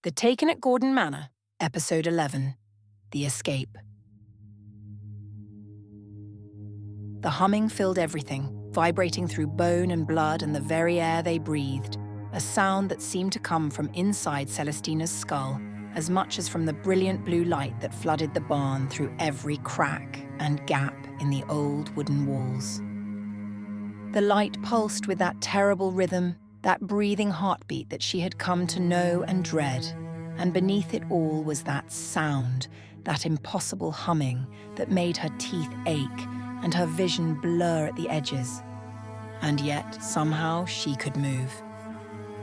The Taken at Gordon Manor, Episode 11, The Escape. The humming filled everything, vibrating through bone and blood and the very air they breathed, a sound that seemed to come from inside Celestina's skull, as much as from the brilliant blue light that flooded the barn through every crack and gap in the old wooden walls. The light pulsed with that terrible rhythm, that breathing heartbeat that she had come to know and dread, and beneath it all was that sound, that impossible humming that made her teeth ache and her vision blur at the edges. And yet, somehow, she could move.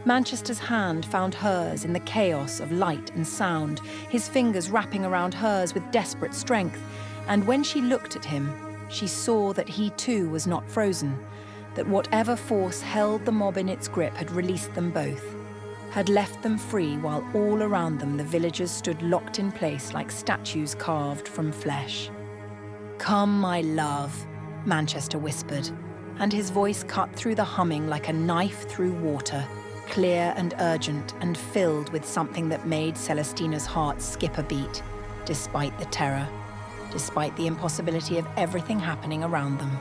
Manchester's hand found hers in the chaos of light and sound, his fingers wrapping around hers with desperate strength, and when she looked at him, she saw that he too was not frozen, that whatever force held the mob in its grip had released them both, had left them free while all around them the villagers stood locked in place like statues carved from flesh. "Come, my love," Manchester whispered, and his voice cut through the humming like a knife through water, clear and urgent and filled with something that made Celestina's heart skip a beat, despite the terror, despite the impossibility of everything happening around them.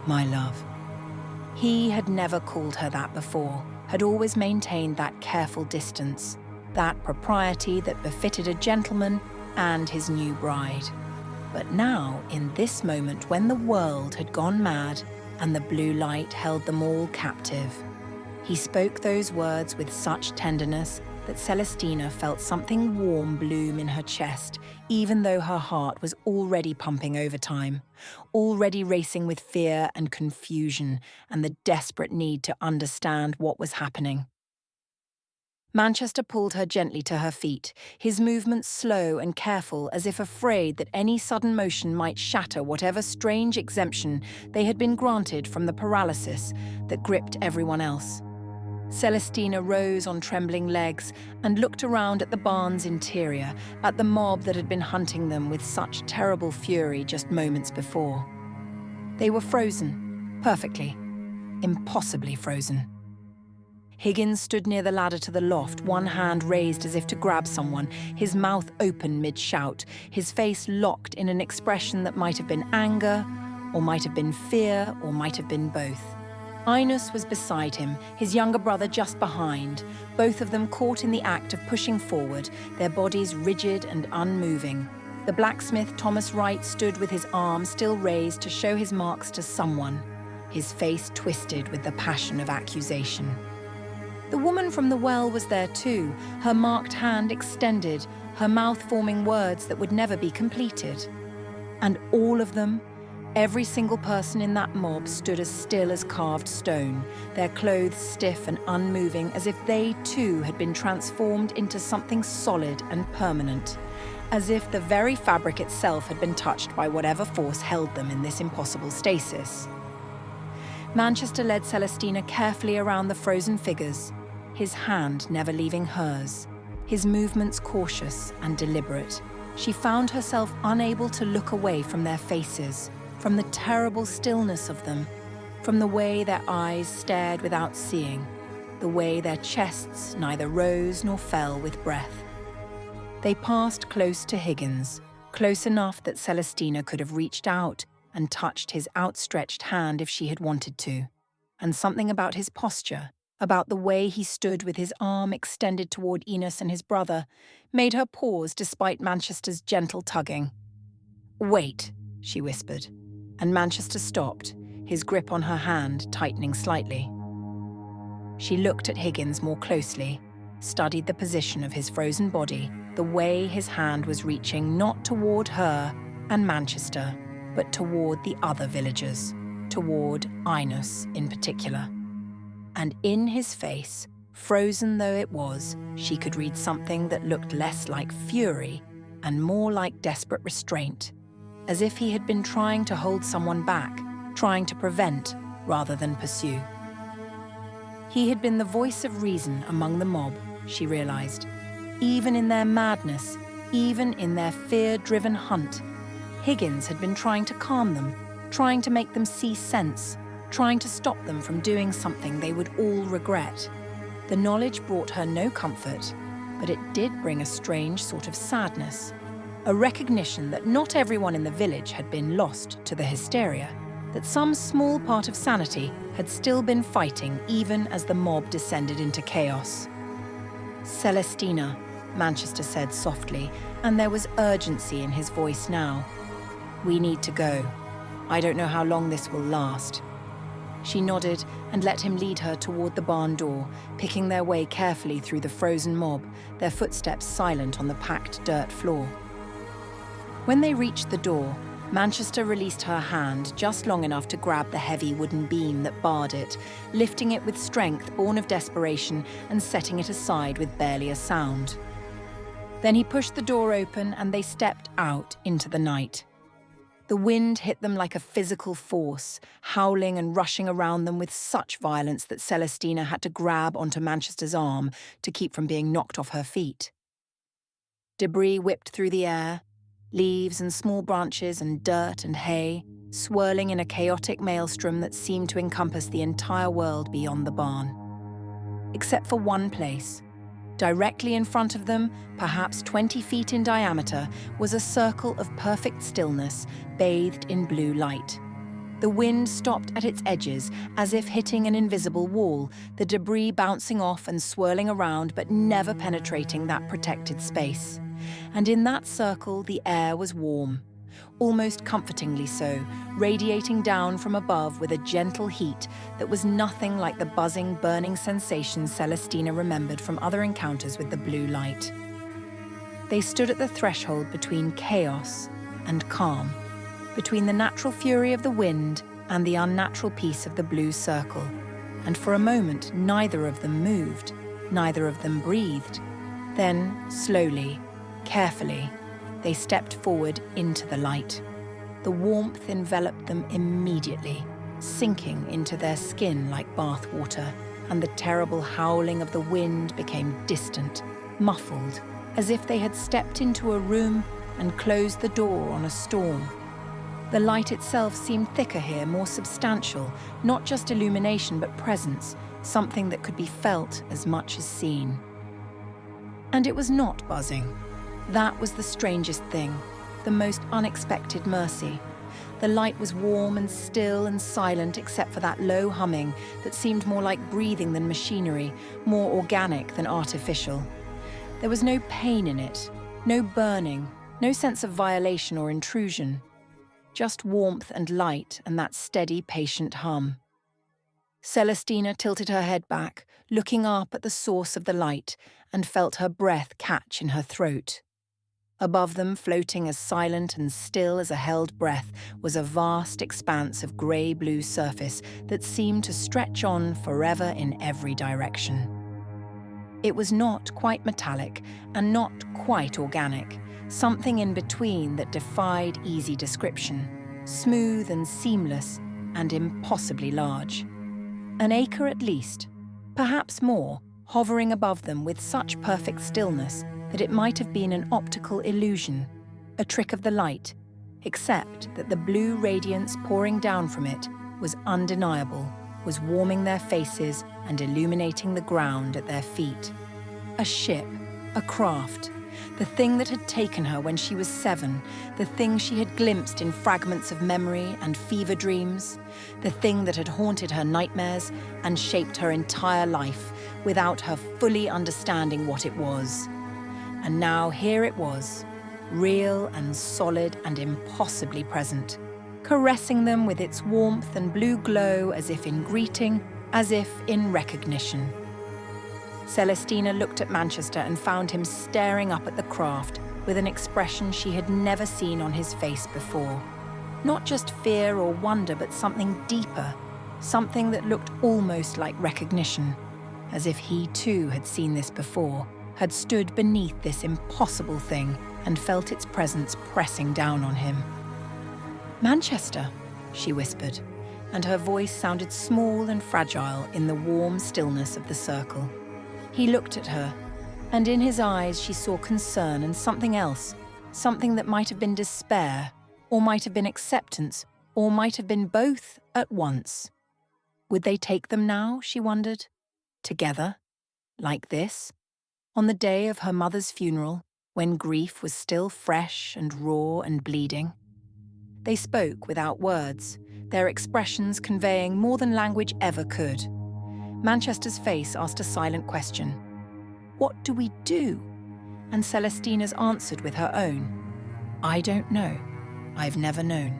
My love. He had never called her that before, had always maintained that careful distance, that propriety that befitted a gentleman and his new bride. But now, in this moment when the world had gone mad and the blue light held them all captive, he spoke those words with such tenderness that Celestina felt something warm bloom in her chest, even though her heart was already pumping overtime, already racing with fear and confusion and the desperate need to understand what was happening. Manchester pulled her gently to her feet, his movements slow and careful, as if afraid that any sudden motion might shatter whatever strange exemption they had been granted from the paralysis that gripped everyone else. Celestina rose on trembling legs and looked around at the barn's interior, at the mob that had been hunting them with such terrible fury just moments before. They were frozen, perfectly, impossibly frozen. Higgins stood near the ladder to the loft, one hand raised as if to grab someone, his mouth open mid-shout, his face locked in an expression that might have been anger, or might have been fear, or might have been both. Inus was beside him, his younger brother just behind, both of them caught in the act of pushing forward, their bodies rigid and unmoving. The blacksmith, Thomas Wright, stood with his arm still raised to show his marks to someone, his face twisted with the passion of accusation. The woman from the well was there too, her marked hand extended, her mouth forming words that would never be completed. And all of them, every single person in that mob, stood as still as carved stone, their clothes stiff and unmoving, as if they too had been transformed into something solid and permanent, as if the very fabric itself had been touched by whatever force held them in this impossible stasis. Manchester led Celestina carefully around the frozen figures, his hand never leaving hers, his movements cautious and deliberate. She found herself unable to look away from their faces, from the terrible stillness of them, from the way their eyes stared without seeing, the way their chests neither rose nor fell with breath. They passed close to Higgins, close enough that Celestina could have reached out and touched his outstretched hand if she had wanted to, and something about his posture, about the way he stood with his arm extended toward Inus and his brother, made her pause despite Manchester's gentle tugging. "Wait," she whispered, and Manchester stopped, his grip on her hand tightening slightly. She looked at Higgins more closely, studied the position of his frozen body, the way his hand was reaching not toward her and Manchester, but toward the other villagers, toward Inus in particular. And in his face, frozen though it was, she could read something that looked less like fury and more like desperate restraint, as if he had been trying to hold someone back, trying to prevent rather than pursue. He had been the voice of reason among the mob, she realized. Even in their madness, even in their fear-driven hunt, Higgins had been trying to calm them, trying to make them see sense, trying to stop them from doing something they would all regret. The knowledge brought her no comfort, but it did bring a strange sort of sadness, a recognition that not everyone in the village had been lost to the hysteria, that some small part of sanity had still been fighting even as the mob descended into chaos. "Celestina," Manchester said softly, and there was urgency in his voice now. "We need to go. I don't know how long this will last." She nodded and let him lead her toward the barn door, picking their way carefully through the frozen mob, their footsteps silent on the packed dirt floor. When they reached the door, Manchester released her hand just long enough to grab the heavy wooden beam that barred it, lifting it with strength born of desperation and setting it aside with barely a sound. Then he pushed the door open and they stepped out into the night. The wind hit them like a physical force, howling and rushing around them with such violence that Celestina had to grab onto Manchester's arm to keep from being knocked off her feet. Debris whipped through the air, leaves and small branches and dirt and hay, swirling in a chaotic maelstrom that seemed to encompass the entire world beyond the barn. Except for one place. Directly in front of them, perhaps 20 feet in diameter, was a circle of perfect stillness, bathed in blue light. The wind stopped at its edges, as if hitting an invisible wall, the debris bouncing off and swirling around but never penetrating that protected space. And in that circle, the air was warm, almost comfortingly so, radiating down from above with a gentle heat that was nothing like the buzzing, burning sensation Celestina remembered from other encounters with the blue light. They stood at the threshold between chaos and calm, between the natural fury of the wind and the unnatural peace of the blue circle. And for a moment, neither of them moved, neither of them breathed. Then, slowly, carefully, they stepped forward into the light. The warmth enveloped them immediately, sinking into their skin like bath water, and the terrible howling of the wind became distant, muffled, as if they had stepped into a room and closed the door on a storm. The light itself seemed thicker here, more substantial, not just illumination but presence, something that could be felt as much as seen. And it was not buzzing. That was the strangest thing, the most unexpected mercy. The light was warm and still and silent except for that low humming that seemed more like breathing than machinery, more organic than artificial. There was no pain in it, no burning, no sense of violation or intrusion. Just warmth and light and that steady, patient hum. Celestina tilted her head back, looking up at the source of the light, and felt her breath catch in her throat. Above them, floating as silent and still as a held breath, was a vast expanse of grey-blue surface that seemed to stretch on forever in every direction. It was not quite metallic and not quite organic, something in between that defied easy description, smooth and seamless and impossibly large. An acre at least, perhaps more, hovering above them with such perfect stillness that it might have been an optical illusion, a trick of the light, except that the blue radiance pouring down from it was undeniable, was warming their faces and illuminating the ground at their feet. A ship, a craft, the thing that had taken her when she was 7, the thing she had glimpsed in fragments of memory and fever dreams, the thing that had haunted her nightmares and shaped her entire life without her fully understanding what it was. And now here it was, real and solid and impossibly present, caressing them with its warmth and blue glow as if in greeting, as if in recognition. Celestina looked at Manchester and found him staring up at the craft with an expression she had never seen on his face before. Not just fear or wonder, but something deeper, something that looked almost like recognition, as if he too had seen this before, had stood beneath this impossible thing and felt its presence pressing down on him. "Manchester," she whispered, and her voice sounded small and fragile in the warm stillness of the circle. He looked at her, and in his eyes she saw concern and something else, something that might have been despair, or might have been acceptance, or might have been both at once. Would they take them now, she wondered? Together? Like this? On the day of her mother's funeral, when grief was still fresh and raw and bleeding. They spoke without words, their expressions conveying more than language ever could. Manchester's face asked a silent question. What do we do? And Celestina's answered with her own. I don't know. I've never known.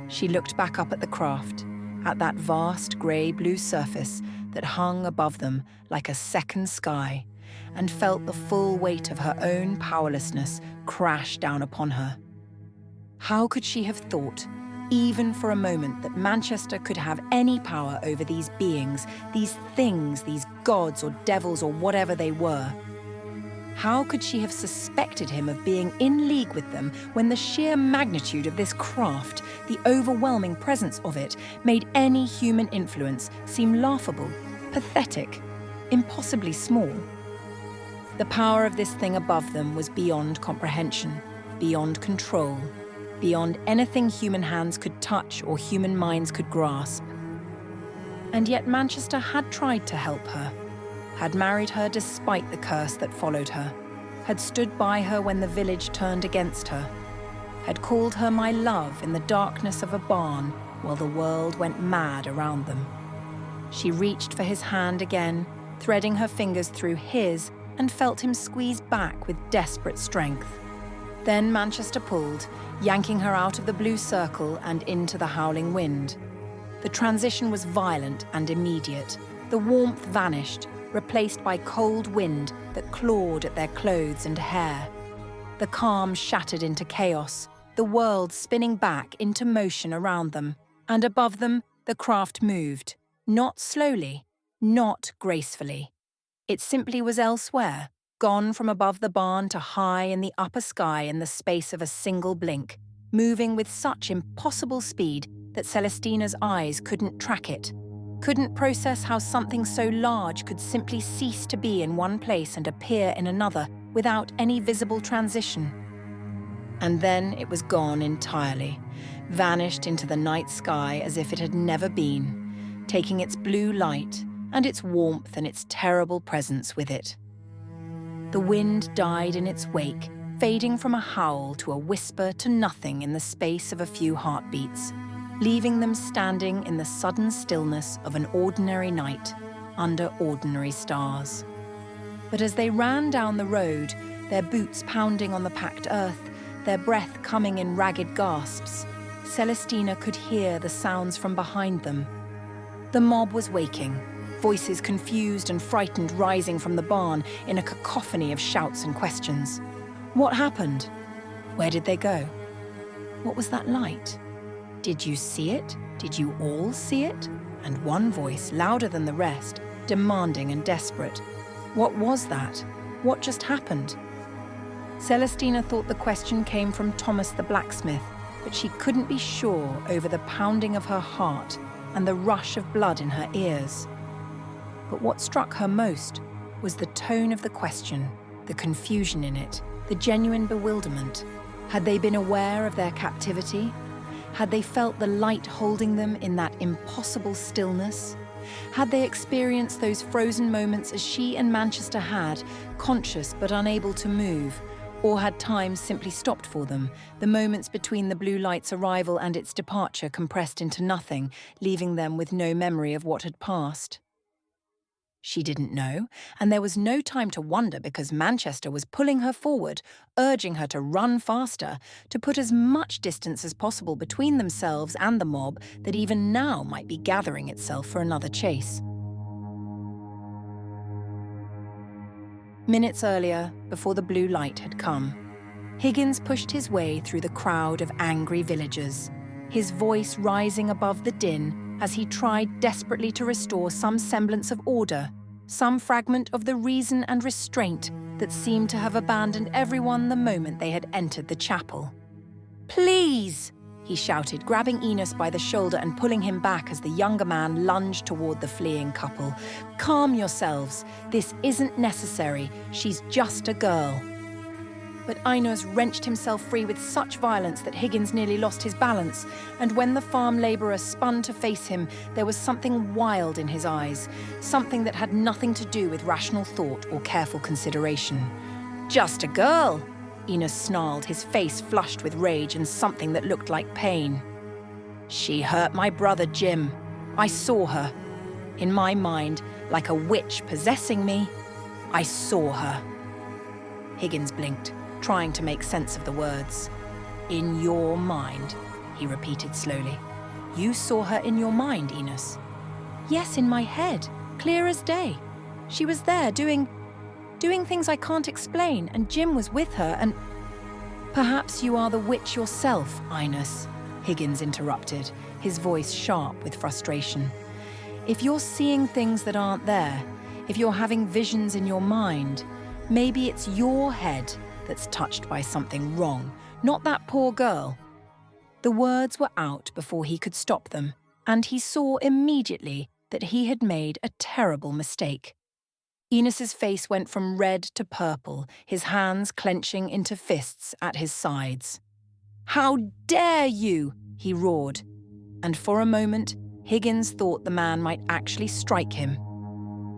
She looked back up at the craft, at that vast grey-blue surface that hung above them like a second sky, and felt the full weight of her own powerlessness crash down upon her. How could she have thought, even for a moment, that Manchester could have any power over these beings, these things, these gods or devils or whatever they were? How could she have suspected him of being in league with them when the sheer magnitude of this craft, the overwhelming presence of it, made any human influence seem laughable, pathetic, impossibly small? The power of this thing above them was beyond comprehension, beyond control, beyond anything human hands could touch or human minds could grasp. And yet Manchester had tried to help her, had married her despite the curse that followed her, had stood by her when the village turned against her, had called her my love in the darkness of a barn while the world went mad around them. She reached for his hand again, threading her fingers through his, and felt him squeeze back with desperate strength. Then Manchester pulled, yanking her out of the blue circle and into the howling wind. The transition was violent and immediate. The warmth vanished, replaced by cold wind that clawed at their clothes and hair. The calm shattered into chaos, the world spinning back into motion around them. And above them, the craft moved, not slowly, not gracefully. It simply was elsewhere, gone from above the barn to high in the upper sky in the space of a single blink, moving with such impossible speed that Celestina's eyes couldn't track it, couldn't process how something so large could simply cease to be in one place and appear in another without any visible transition. And then it was gone entirely, vanished into the night sky as if it had never been, taking its blue light and its warmth and its terrible presence with it. The wind died in its wake, fading from a howl to a whisper to nothing in the space of a few heartbeats, leaving them standing in the sudden stillness of an ordinary night under ordinary stars. But as they ran down the road, their boots pounding on the packed earth, their breath coming in ragged gasps, Celestina could hear the sounds from behind them. The mob was waking, voices confused and frightened rising from the barn in a cacophony of shouts and questions. What happened? Where did they go? What was that light? Did you see it? Did you all see it? And one voice, louder than the rest, demanding and desperate. What was that? What just happened? Celestina thought the question came from Thomas the blacksmith, but she couldn't be sure over the pounding of her heart and the rush of blood in her ears. But what struck her most was the tone of the question, the confusion in it, the genuine bewilderment. Had they been aware of their captivity? Had they felt the light holding them in that impossible stillness? Had they experienced those frozen moments as she and Manchester had, conscious but unable to move? Or had time simply stopped for them, the moments between the blue light's arrival and its departure compressed into nothing, leaving them with no memory of what had passed? She didn't know, and there was no time to wonder because Manchester was pulling her forward, urging her to run faster, to put as much distance as possible between themselves and the mob that even now might be gathering itself for another chase. Minutes earlier, before the blue light had come, Higgins pushed his way through the crowd of angry villagers, his voice rising above the din as he tried desperately to restore some semblance of order, some fragment of the reason and restraint that seemed to have abandoned everyone the moment they had entered the chapel. "Please!" he shouted, grabbing Enos by the shoulder and pulling him back as the younger man lunged toward the fleeing couple. "Calm yourselves. This isn't necessary. She's just a girl." But Inos wrenched himself free with such violence that Higgins nearly lost his balance, and when the farm labourer spun to face him, there was something wild in his eyes, something that had nothing to do with rational thought or careful consideration. "Just a girl," Enos snarled, his face flushed with rage and something that looked like pain. "She hurt my brother Jim. I saw her. In my mind, like a witch possessing me, I saw her." Higgins blinked, trying to make sense of the words. "In your mind," he repeated slowly. "You saw her in your mind, Enos?" "Yes, in my head, clear as day. She was there doing things I can't explain, and Jim was with her, and—" "Perhaps you are the witch yourself, Enos," Higgins interrupted, his voice sharp with frustration. "If you're seeing things that aren't there, if you're having visions in your mind, maybe it's your head that's touched by something wrong, not that poor girl." The words were out before he could stop them, and he saw immediately that he had made a terrible mistake. Enos's face went from red to purple, his hands clenching into fists at his sides. "How dare you!" he roared, and for a moment, Higgins thought the man might actually strike him.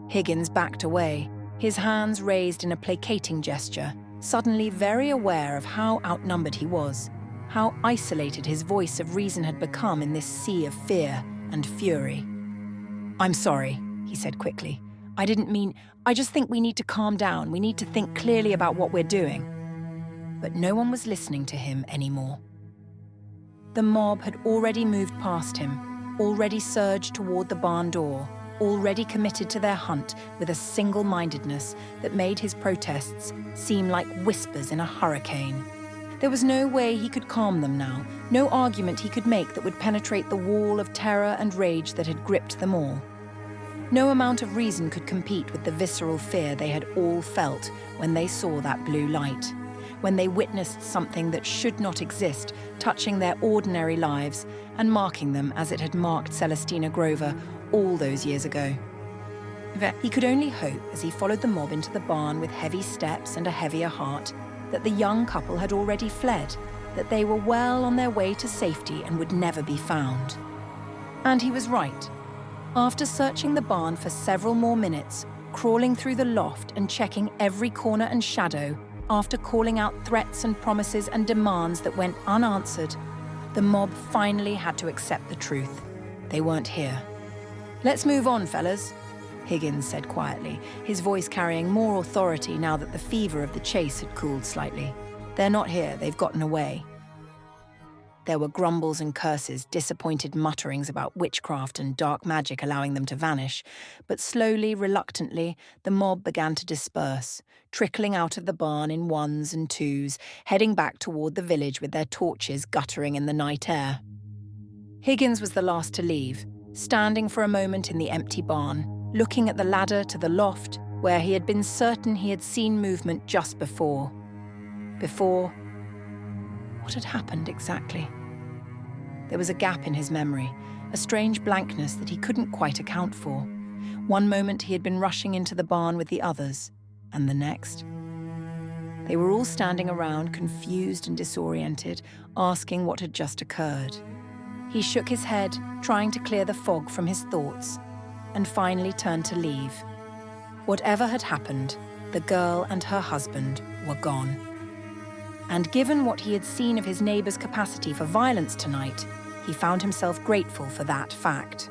Higgins backed away, his hands raised in a placating gesture, suddenly very aware of how outnumbered he was, how isolated his voice of reason had become in this sea of fear and fury. "I'm sorry," he said quickly. I just think we need to calm down. We need to think clearly about what we're doing." But no one was listening to him anymore. The mob had already moved past him, already surged toward the barn door, already committed to their hunt with a single-mindedness that made his protests seem like whispers in a hurricane. There was no way he could calm them now, no argument he could make that would penetrate the wall of terror and rage that had gripped them all. No amount of reason could compete with the visceral fear they had all felt when they saw that blue light, when they witnessed something that should not exist touching their ordinary lives and marking them as it had marked Celestina Grover all those years ago. He could only hope, as he followed the mob into the barn with heavy steps and a heavier heart, that the young couple had already fled, that they were well on their way to safety and would never be found. And he was right. After searching the barn for several more minutes, crawling through the loft and checking every corner and shadow, after calling out threats and promises and demands that went unanswered, the mob finally had to accept the truth. They weren't here. "Let's move on, fellas," Higgins said quietly, his voice carrying more authority now that the fever of the chase had cooled slightly. "They're not here, they've gotten away." There were grumbles and curses, disappointed mutterings about witchcraft and dark magic allowing them to vanish, but slowly, reluctantly, the mob began to disperse, trickling out of the barn in ones and twos, heading back toward the village with their torches guttering in the night air. Higgins was the last to leave, standing for a moment in the empty barn, looking at the ladder to the loft, where he had been certain he had seen movement just before. What had happened exactly? There was a gap in his memory, a strange blankness that he couldn't quite account for. One moment he had been rushing into the barn with the others, and the next. They were all standing around, confused and disoriented, asking what had just occurred. He shook his head, trying to clear the fog from his thoughts, and finally turned to leave. Whatever had happened, the girl and her husband were gone. And given what he had seen of his neighbour's capacity for violence tonight, he found himself grateful for that fact.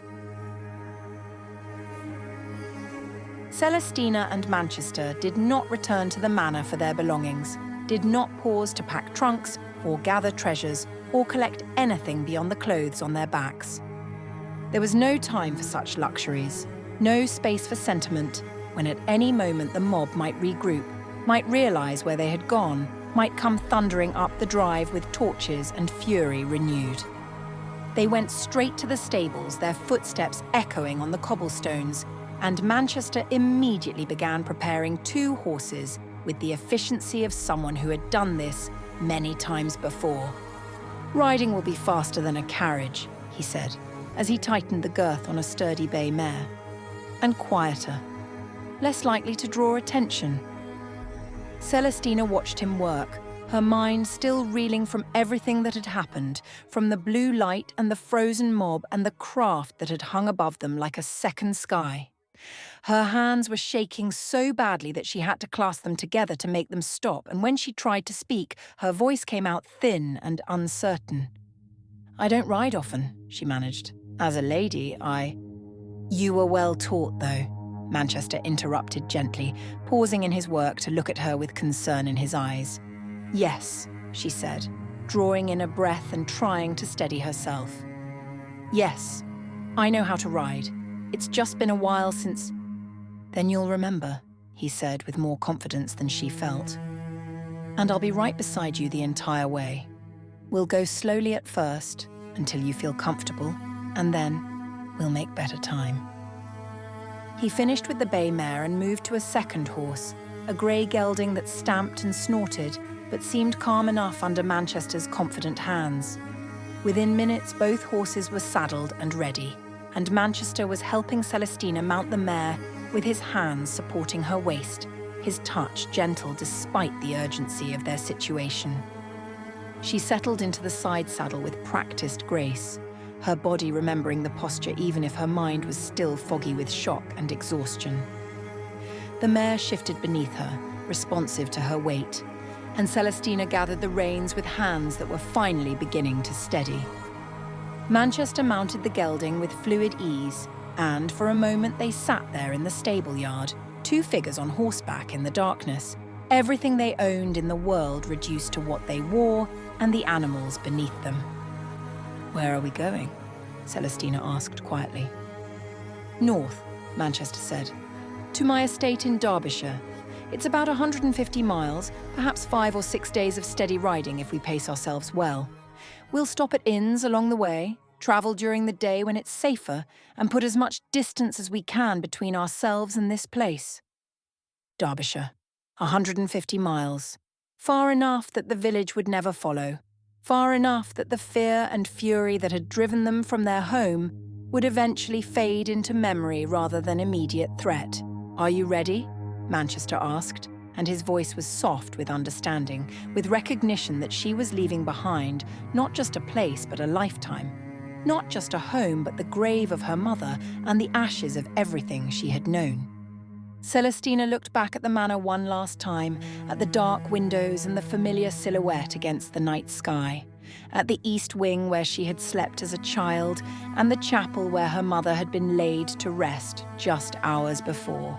Celestina and Manchester did not return to the manor for their belongings, did not pause to pack trunks or gather treasures or collect anything beyond the clothes on their backs. There was no time for such luxuries, no space for sentiment, when at any moment the mob might regroup, might realise where they had gone, might come thundering up the drive with torches and fury renewed. They went straight to the stables, their footsteps echoing on the cobblestones, and Manchester immediately began preparing 2 horses with the efficiency of someone who had done this many times before. "Riding will be faster than a carriage," he said, as he tightened the girth on a sturdy bay mare. "And quieter, less likely to draw attention." Celestina watched him work, her mind still reeling from everything that had happened, from the blue light and the frozen mob and the craft that had hung above them like a second sky. Her hands were shaking so badly that she had to clasp them together to make them stop, and when she tried to speak, her voice came out thin and uncertain. "I don't ride often," she managed. "As a lady, You were well taught, though," Manchester interrupted gently, pausing in his work to look at her with concern in his eyes. "Yes," she said, drawing in a breath and trying to steady herself. "Yes, I know how to ride. It's just been a while since—" "Then you'll remember," he said with more confidence than she felt. "And I'll be right beside you the entire way. We'll go slowly at first, until you feel comfortable, and then we'll make better time." He finished with the bay mare and moved to a second horse, a grey gelding that stamped and snorted, but seemed calm enough under Manchester's confident hands. Within minutes, both horses were saddled and ready, and Manchester was helping Celestina mount the mare with his hands supporting her waist, his touch gentle despite the urgency of their situation. She settled into the side saddle with practiced grace, her body remembering the posture even if her mind was still foggy with shock and exhaustion. The mare shifted beneath her, responsive to her weight, and Celestina gathered the reins with hands that were finally beginning to steady. Manchester mounted the gelding with fluid ease, and for a moment they sat there in the stable yard, two figures on horseback in the darkness, everything they owned in the world reduced to what they wore and the animals beneath them. "Where are we going?" Celestina asked quietly. "North," Manchester said, "to my estate in Derbyshire. It's about 150 miles, perhaps 5 or 6 days of steady riding if we pace ourselves well. We'll stop at inns along the way, travel during the day when it's safer, and put as much distance as we can between ourselves and this place." Derbyshire, 150 miles. Far enough that the village would never follow. Far enough that the fear and fury that had driven them from their home would eventually fade into memory rather than immediate threat. "Are you ready?" Manchester asked, and his voice was soft with understanding, with recognition that she was leaving behind not just a place but a lifetime. Not just a home but the grave of her mother and the ashes of everything she had known. Celestina looked back at the manor one last time, at the dark windows and the familiar silhouette against the night sky, at the east wing where she had slept as a child, and the chapel where her mother had been laid to rest just hours before.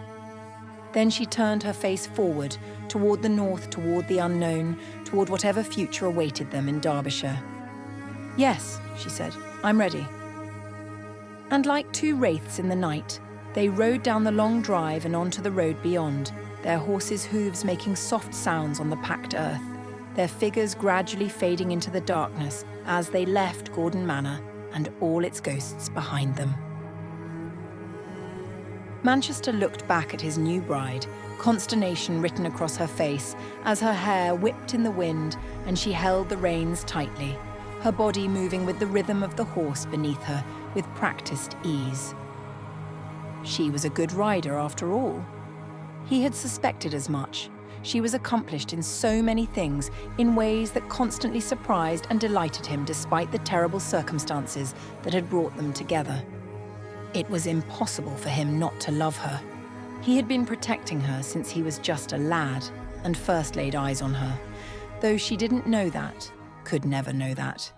Then she turned her face forward, toward the north, toward the unknown, toward whatever future awaited them in Derbyshire. "Yes," she said, "I'm ready." And like two wraiths in the night, they rode down the long drive and onto the road beyond, their horses' hooves making soft sounds on the packed earth, their figures gradually fading into the darkness as they left Gordon Manor and all its ghosts behind them. Manchester looked back at his new bride, consternation written across her face as her hair whipped in the wind and she held the reins tightly, her body moving with the rhythm of the horse beneath her with practiced ease. She was a good rider after all. He had suspected as much. She was accomplished in so many things, in ways that constantly surprised and delighted him despite the terrible circumstances that had brought them together. It was impossible for him not to love her. He had been protecting her since he was just a lad and first laid eyes on her, though she didn't know that, could never know that,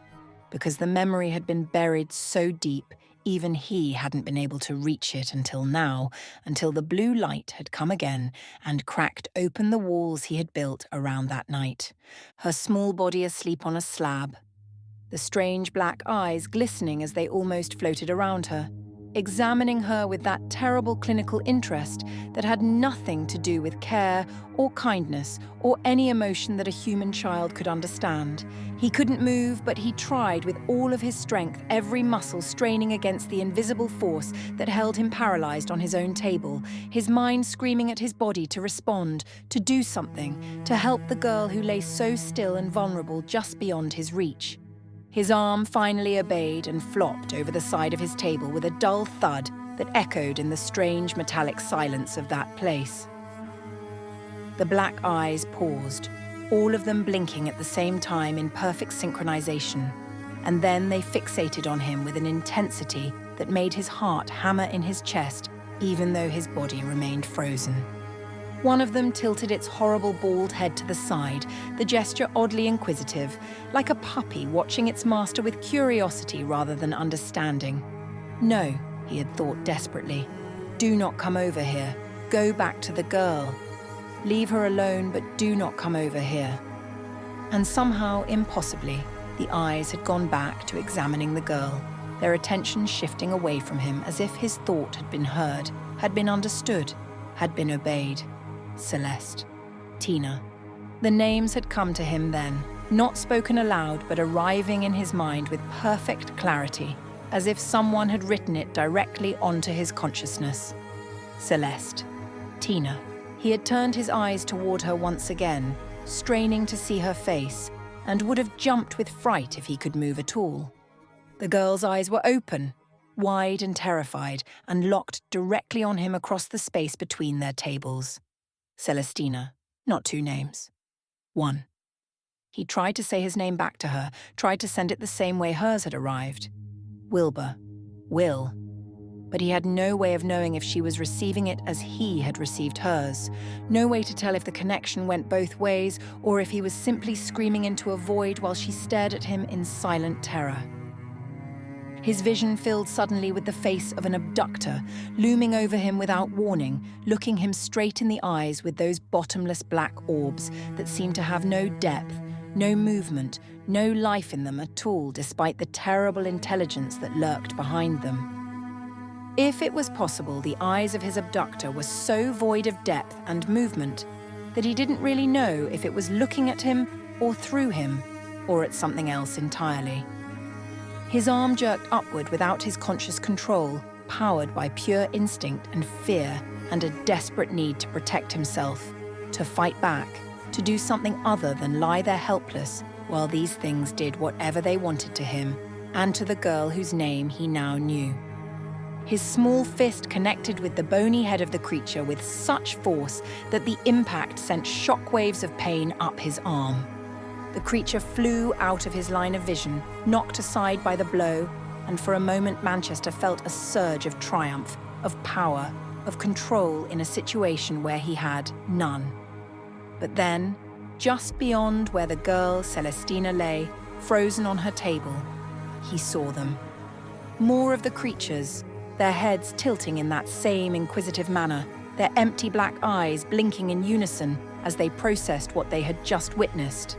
because the memory had been buried so deep even he hadn't been able to reach it until now, until the blue light had come again and cracked open the walls he had built around that night, her small body asleep on a slab, the strange black eyes glistening as they almost floated around her, examining her with that terrible clinical interest that had nothing to do with care or kindness or any emotion that a human child could understand. He couldn't move, but he tried with all of his strength, every muscle straining against the invisible force that held him paralyzed on his own table, his mind screaming at his body to respond, to do something, to help the girl who lay so still and vulnerable just beyond his reach. His arm finally obeyed and flopped over the side of his table with a dull thud that echoed in the strange metallic silence of that place. The black eyes paused, all of them blinking at the same time in perfect synchronization. And then they fixated on him with an intensity that made his heart hammer in his chest, even though his body remained frozen. One of them tilted its horrible bald head to the side, the gesture oddly inquisitive, like a puppy watching its master with curiosity rather than understanding. No, he had thought desperately. Do not come over here. Go back to the girl. Leave her alone, but do not come over here. And somehow, impossibly, the eyes had gone back to examining the girl, their attention shifting away from him as if his thought had been heard, had been understood, had been obeyed. Celeste. Tina. The names had come to him then, not spoken aloud but arriving in his mind with perfect clarity, as if someone had written it directly onto his consciousness. Celeste. Tina. He had turned his eyes toward her once again, straining to see her face, and would have jumped with fright if he could move at all. The girl's eyes were open, wide and terrified, and locked directly on him across the space between their tables. Celestina, not two names. One. He tried to say his name back to her, tried to send it the same way hers had arrived. Wilbur. Will. But he had no way of knowing if she was receiving it as he had received hers, no way to tell if the connection went both ways or if he was simply screaming into a void while she stared at him in silent terror. His vision filled suddenly with the face of an abductor, looming over him without warning, looking him straight in the eyes with those bottomless black orbs that seemed to have no depth, no movement, no life in them at all, despite the terrible intelligence that lurked behind them. If it was possible, the eyes of his abductor were so void of depth and movement that he didn't really know if it was looking at him or through him, or at something else entirely. His arm jerked upward without his conscious control, powered by pure instinct and fear and a desperate need to protect himself, to fight back, to do something other than lie there helpless while these things did whatever they wanted to him and to the girl whose name he now knew. His small fist connected with the bony head of the creature with such force that the impact sent shockwaves of pain up his arm. The creature flew out of his line of vision, knocked aside by the blow, and for a moment Manchester felt a surge of triumph, of power, of control in a situation where he had none. But then, just beyond where the girl Celestina lay, frozen on her table, he saw them. More of the creatures, their heads tilting in that same inquisitive manner, their empty black eyes blinking in unison as they processed what they had just witnessed.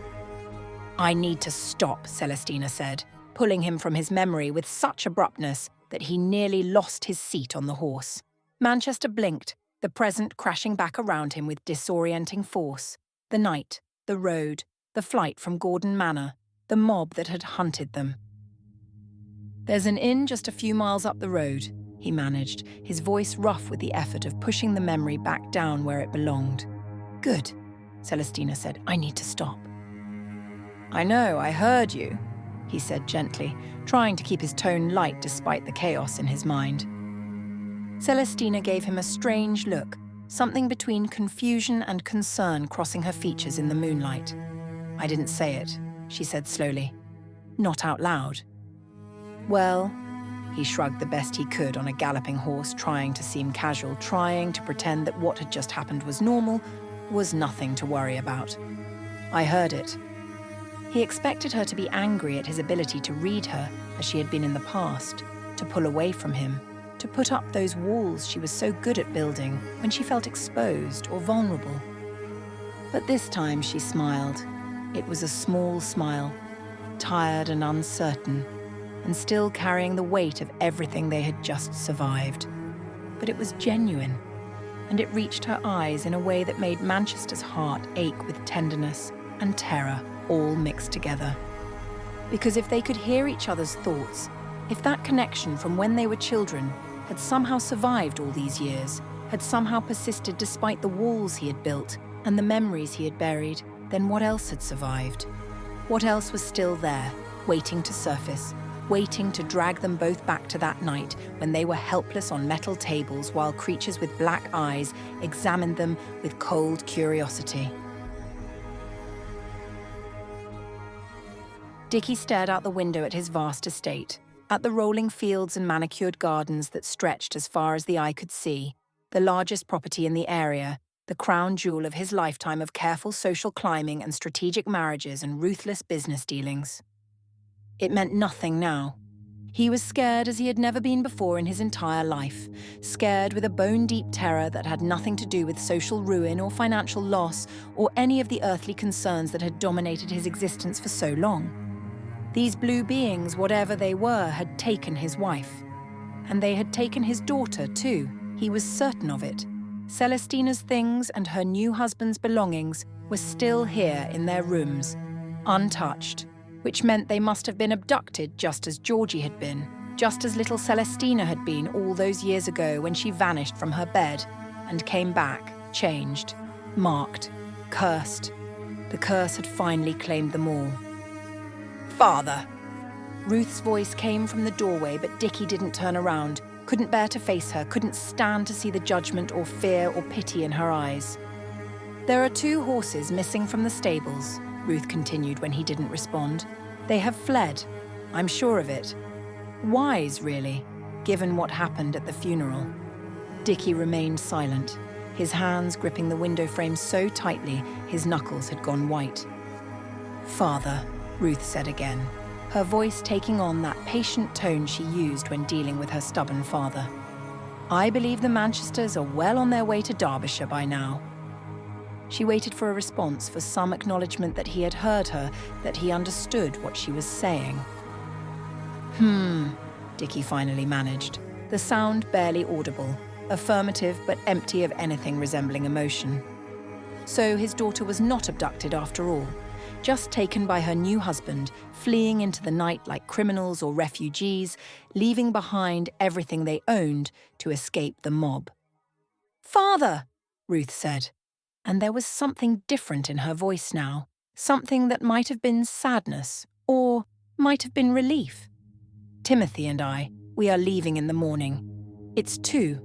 "I need to stop," Celestina said, pulling him from his memory with such abruptness that he nearly lost his seat on the horse. Manchester blinked, the present crashing back around him with disorienting force. The night, the road, the flight from Gordon Manor, the mob that had hunted them. "There's an inn just a few miles up the road," he managed, his voice rough with the effort of pushing the memory back down where it belonged. "Good," Celestina said. "I need to stop." "I know, I heard you," he said gently, trying to keep his tone light despite the chaos in his mind. Celestina gave him a strange look, something between confusion and concern crossing her features in the moonlight. "I didn't say it," she said slowly. "Not out loud." "Well," he shrugged the best he could on a galloping horse, trying to seem casual, trying to pretend that what had just happened was normal, was nothing to worry about. "I heard it." He expected her to be angry at his ability to read her, as she had been in the past, to pull away from him, to put up those walls she was so good at building when she felt exposed or vulnerable. But this time she smiled. It was a small smile, tired and uncertain, and still carrying the weight of everything they had just survived. But it was genuine, and it reached her eyes in a way that made Manchester's heart ache with tenderness and terror all mixed together. Because if they could hear each other's thoughts, if that connection from when they were children had somehow survived all these years, had somehow persisted despite the walls he had built and the memories he had buried, then what else had survived? What else was still there, waiting to surface, waiting to drag them both back to that night when they were helpless on metal tables while creatures with black eyes examined them with cold curiosity? Dickie stared out the window at his vast estate, at the rolling fields and manicured gardens that stretched as far as the eye could see, the largest property in the area, the crown jewel of his lifetime of careful social climbing and strategic marriages and ruthless business dealings. It meant nothing now. He was scared as he had never been before in his entire life, scared with a bone-deep terror that had nothing to do with social ruin or financial loss or any of the earthly concerns that had dominated his existence for so long. These blue beings, whatever they were, had taken his wife. And they had taken his daughter, too. He was certain of it. Celestina's things and her new husband's belongings were still here in their rooms, untouched, which meant they must have been abducted just as Georgie had been, just as little Celestina had been all those years ago when she vanished from her bed and came back, changed, marked, cursed. The curse had finally claimed them all. "Father!" Ruth's voice came from the doorway, but Dickie didn't turn around, couldn't bear to face her, couldn't stand to see the judgment or fear or pity in her eyes. "There are 2 horses missing from the stables," Ruth continued when he didn't respond. "They have fled. I'm sure of it. Wise, really, given what happened at the funeral." Dickie remained silent, his hands gripping the window frame so tightly his knuckles had gone white. "Father," Ruth said again, her voice taking on that patient tone she used when dealing with her stubborn father. "I believe the Manchesters are well on their way to Derbyshire by now." She waited for a response, for some acknowledgement that he had heard her, that he understood what she was saying. Dickie finally managed, the sound barely audible, affirmative but empty of anything resembling emotion. So his daughter was not abducted after all, just taken by her new husband, fleeing into the night like criminals or refugees, leaving behind everything they owned to escape the mob. "Father!" Ruth said. And there was something different in her voice now, something that might have been sadness, or might have been relief. "Timothy and I, we are leaving in the morning. It's 2.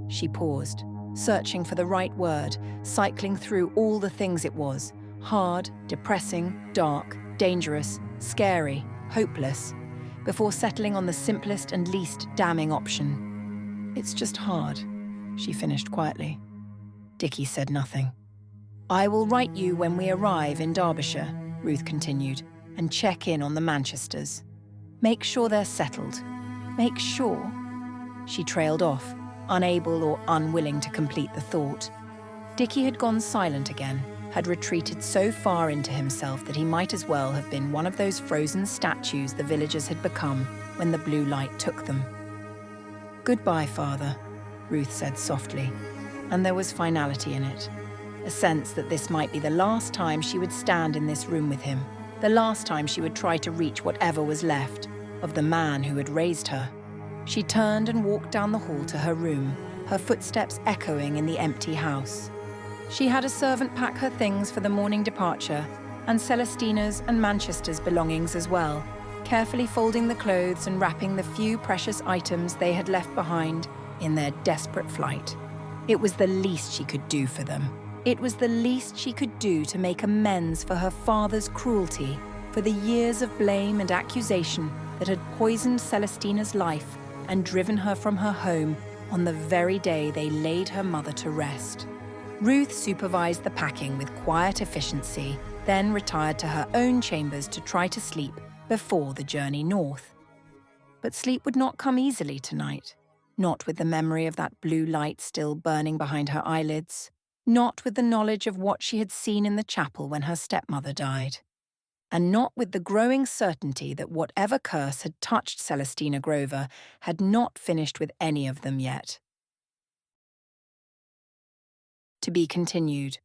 She paused, searching for the right word, cycling through all the things it was: hard, depressing, dark, dangerous, scary, hopeless, before settling on the simplest and least damning option. "It's just hard," she finished quietly. Dickie said nothing. "I will write you when we arrive in Derbyshire," Ruth continued, "and check in on the Manchesters. Make sure they're settled. Make sure..." She trailed off, unable or unwilling to complete the thought. Dickie had gone silent again, had retreated so far into himself that he might as well have been one of those frozen statues the villagers had become when the blue light took them. "Goodbye, Father," Ruth said softly, and there was finality in it, a sense that this might be the last time she would stand in this room with him, the last time she would try to reach whatever was left of the man who had raised her. She turned and walked down the hall to her room, her footsteps echoing in the empty house. She had a servant pack her things for the morning departure, and Celestina's and Manchester's belongings as well, carefully folding the clothes and wrapping the few precious items they had left behind in their desperate flight. It was the least she could do for them. It was the least she could do to make amends for her father's cruelty, for the years of blame and accusation that had poisoned Celestina's life and driven her from her home on the very day they laid her mother to rest. Ruth supervised the packing with quiet efficiency, then retired to her own chambers to try to sleep before the journey north. But sleep would not come easily tonight. Not with the memory of that blue light still burning behind her eyelids, not with the knowledge of what she had seen in the chapel when her stepmother died, and not with the growing certainty that whatever curse had touched Celestina Grover had not finished with any of them yet. To be continued.